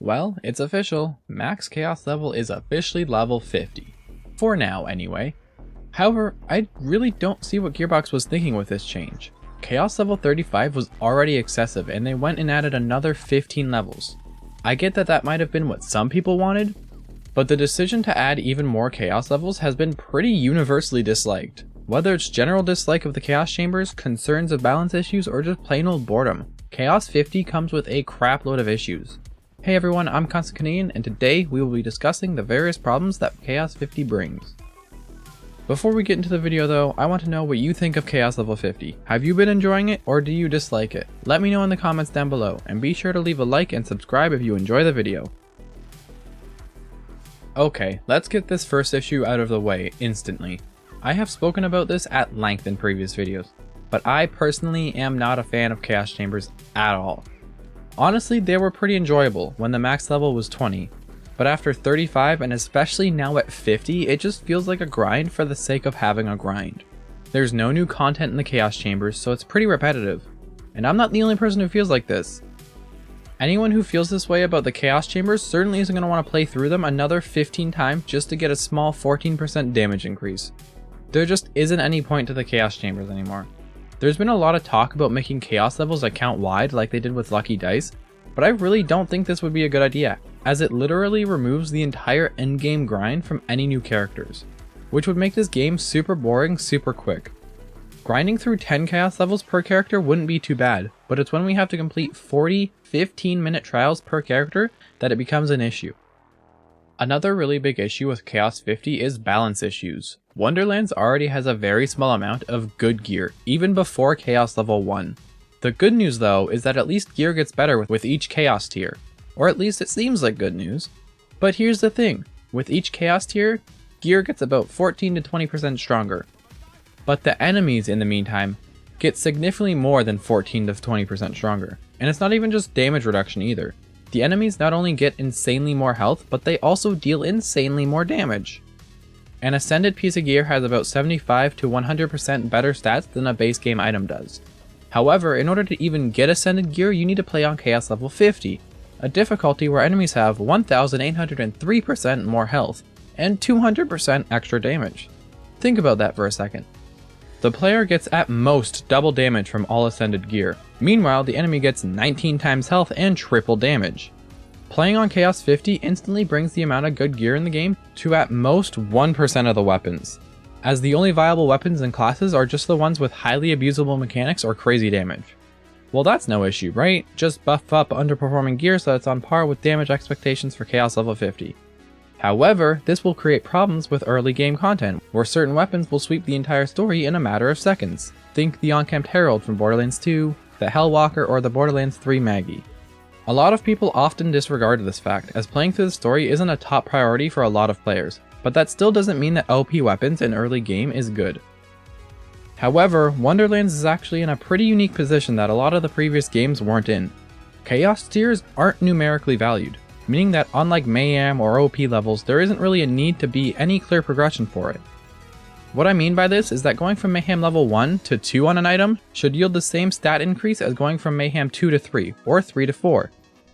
Well, it's official. Max Chaos level is officially level 50. For now, anyway. However, I really don't see what Gearbox was thinking with this change. Chaos level 35 was already excessive and they went and added another 15 levels. I get that that might have been what some people wanted, but the decision to add even more Chaos levels has been pretty universally disliked. Whether it's general dislike of the Chaos Chambers, concerns of balance issues, or just plain old boredom, Chaos 50 comes with a crap load of issues. Hey everyone, I'm Constant Canadian, and today we will be discussing the various problems that Chaos 50 brings. Before we get into the video though, I want to know what you think of Chaos level 50. Have you been enjoying it, or do you dislike it? Let me know in the comments down below, and be sure to leave a like and subscribe if you enjoy the video. Okay, let's get this first issue out of the way instantly. I have spoken about this at length in previous videos, but I personally am not a fan of Chaos Chambers at all. Honestly, they were pretty enjoyable when the max level was 20, but after 35 and especially now at 50, it just feels like a grind for the sake of having a grind. There's no new content in the Chaos Chambers, so it's pretty repetitive, and I'm not the only person who feels like this. Anyone who feels this way about the Chaos Chambers certainly isn't going to want to play through them another 15 times just to get a small 14% damage increase. There just isn't any point to the Chaos Chambers anymore. There's been a lot of talk about making Chaos levels account wide like they did with Lucky Dice, but I really don't think this would be a good idea, as it literally removes the entire endgame grind from any new characters, which would make this game super boring super quick. Grinding through 10 Chaos levels per character wouldn't be too bad, but it's when we have to complete 40 15-minute trials per character that it becomes an issue. Another really big issue with Chaos 50 is balance issues. Wonderlands already has a very small amount of good gear, even before Chaos level 1. The good news though is that at least gear gets better with each Chaos tier, or at least it seems like good news. But here's the thing, with each Chaos tier, gear gets about 14 to 20% stronger. But the enemies in the meantime get significantly more than 14 to 20% stronger. And it's not even just damage reduction either. The enemies not only get insanely more health, but they also deal insanely more damage. An ascended piece of gear has about 75 to 100% better stats than a base game item does. However, in order to even get ascended gear, you need to play on Chaos level 50, a difficulty where enemies have 1803% more health and 200% extra damage. Think about that for a second. The player gets at most double damage from all ascended gear. Meanwhile, the enemy gets 19 times health and triple damage. Playing on Chaos 50 instantly brings the amount of good gear in the game to at most 1% of the weapons, as the only viable weapons and classes are just the ones with highly abusable mechanics or crazy damage. Well, that's no issue, right? Just buff up underperforming gear so it's on par with damage expectations for Chaos level 50. However, this will create problems with early game content, where certain weapons will sweep the entire story in a matter of seconds. Think the Unkempt Herald from Borderlands 2, the Hellwalker, or the Borderlands 3 Maggie. A lot of people often disregard this fact, as playing through the story isn't a top priority for a lot of players, but that still doesn't mean that OP weapons in early game is good. However, Wonderlands is actually in a pretty unique position that a lot of the previous games weren't in. Chaos tiers aren't numerically valued, meaning that unlike Mayhem or OP levels, there isn't really a need to be any clear progression for it. What I mean by this is that going from Mayhem level 1 to 2 on an item should yield the same stat increase as going from Mayhem 2 to 3, or 3 to 4.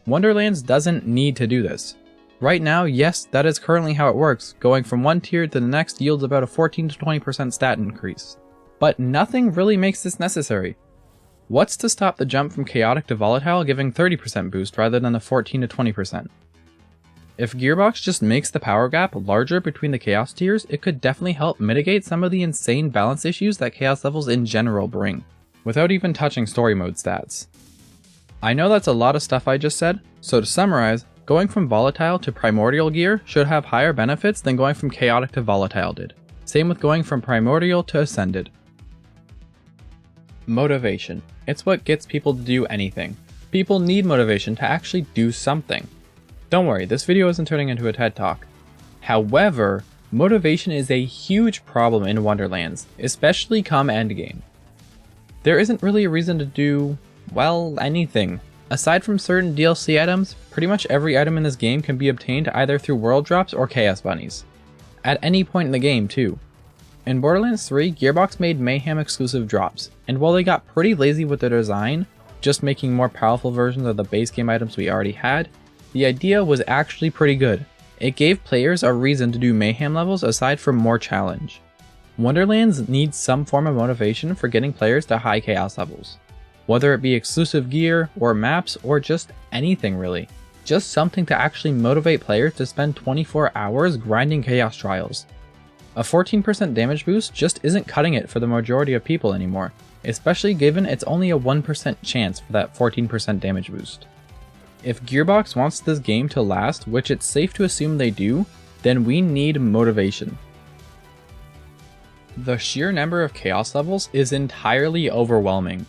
Wonderlands doesn't need to do this. Right now, yes, that is currently how it works, going from one tier to the next yields about a 14 to 20% stat increase. But nothing really makes this necessary. What's to stop the jump from Chaotic to Volatile giving 30% boost rather than the 14 to 20%? If Gearbox just makes the power gap larger between the Chaos tiers, it could definitely help mitigate some of the insane balance issues that Chaos levels in general bring, without even touching story mode stats. I know that's a lot of stuff I just said, so to summarize, going from Volatile to Primordial gear should have higher benefits than going from Chaotic to Volatile did. Same with going from Primordial to Ascended. Motivation. It's what gets people to do anything. People need motivation to actually do something. Don't worry, this video isn't turning into a TED Talk. However, motivation is a huge problem in Wonderlands, especially come endgame. There isn't really a reason to do, well, anything. Aside from certain DLC items, pretty much every item in this game can be obtained either through world drops or chaos bunnies. At any point in the game too. In Borderlands 3, Gearbox made Mayhem exclusive drops, and while they got pretty lazy with their design, just making more powerful versions of the base game items we already had, The idea was actually pretty good. It gave players a reason to do mayhem levels aside from more challenge. Wonderlands needs some form of motivation for getting players to high chaos levels. Whether it be exclusive gear, or maps, or just anything really. Just something to actually motivate players to spend 24 hours grinding chaos trials. A 14% damage boost just isn't cutting it for the majority of people anymore, especially given it's only a 1% chance for that 14% damage boost. If Gearbox wants this game to last, which it's safe to assume they do, then we need motivation. The sheer number of chaos levels is entirely overwhelming.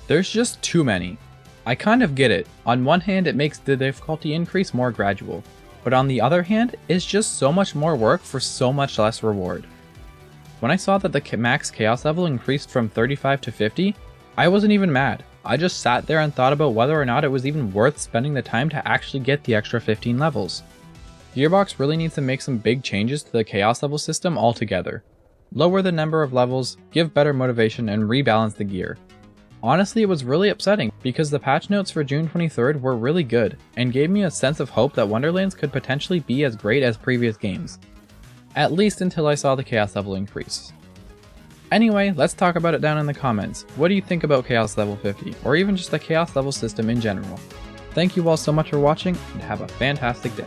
There's just too many. I kind of get it. On one hand, it makes the difficulty increase more gradual, but on the other hand, it's just so much more work for so much less reward. When I saw that the max chaos level increased from 35 to 50, I wasn't even mad. I just sat there and thought about whether or not it was even worth spending the time to actually get the extra 15 levels. Gearbox really needs to make some big changes to the chaos level system altogether. Lower the number of levels, give better motivation, and rebalance the gear. Honestly, it was really upsetting because the patch notes for June 23rd were really good and gave me a sense of hope that Wonderlands could potentially be as great as previous games. At least until I saw the chaos level increase. Anyway, let's talk about it down in the comments. What do you think about Chaos Level 50, or even just the Chaos Level system in general? Thank you all so much for watching, and have a fantastic day.